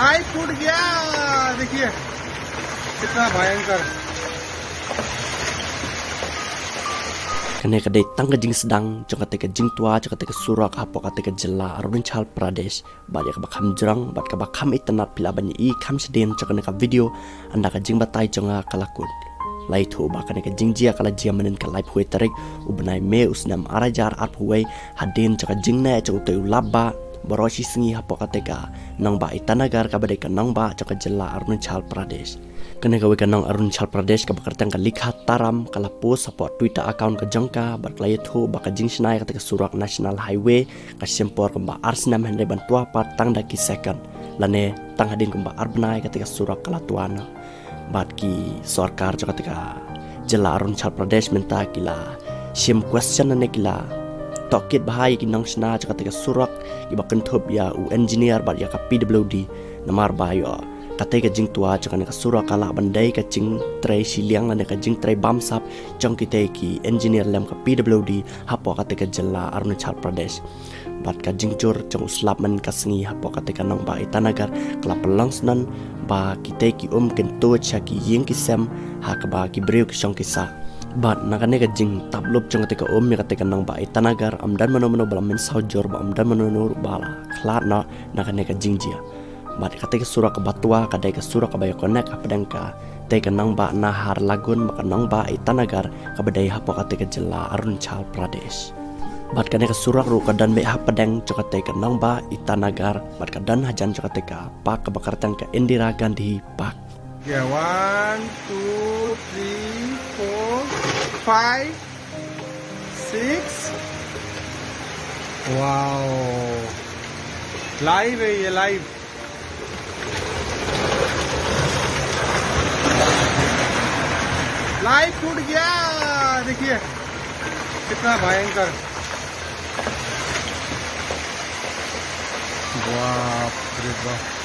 लाइव टूट गया। देखिए कितना भयंकर। Kene kadai tangga jing sedang jong kate jing tua jong kate surak hapo kate jela Arunachal Pradesh bat ya bakam jrang bat ka bakam itanat pila bani I kam seden jong kane ka video anda ka jing batai jonga kalakut lai thu ba kane ka jing jia kala jia manen ka live hoi tarik ubnai me usnam arajar ap huai hadin jong ka jing na jong te ulaba boroshi singi hapo kate ka nang ba itanagar ka badai ka nang ba jong ka jela Arunachal Pradesh kene ka wekanang Arunachal Pradesh ka bakartang ka likha taram kala post support Twitter account ka jangka barklay thu baka jingsnai ka surak national highway ka sempor ka ba arsnam hande bantua pat tang daki second lane tang hadin ka ba arbnai ka surak kala tuana bat ki sarkar ka jela Arunachal Pradesh menta kila sim question ne kila tokit bahai ki nang sna ka surak ki bakan thob ya u engineer bat ya ka PWD namar bayo kate ka jing tua chakane ka sura kala bandai ka jing tray siliang lane ka jing tray bam sap chong kite ki engineer lem ka PWD hapo kate ka jela Arunachal Pradesh bat ka jing jur chong uslap man ka sngi hapo kate ka nang ba itanagar kala pelangsnan ba kite ki ken to cha ki ying ki sem ha ka ba ki breu ki chong ki sa bat nakane ka jing tablop chong kate ka me kate ka nang ba itanagar amdan mano balam men saujor ba amdan mano bala khlat na nakane ka jing jia bat kate ka sura ka batua kadai ka sura ka bayo konek apdang ka te ka nang ba nahar lagun maka nang ba itanagar ka badai hapo kate ka jela Arunachal Pradesh bat kane ka sura ru ka dan be hapadang chokate ka nang ba itanagar bat ka dan hajan chokate ka pak ka bakartang ka Indira Gandhi Park. Yeah, 1 2 3 4 5 6 wow live है ये live live टूट गया। देखिए कितना भयंकर। वाह रे वाह।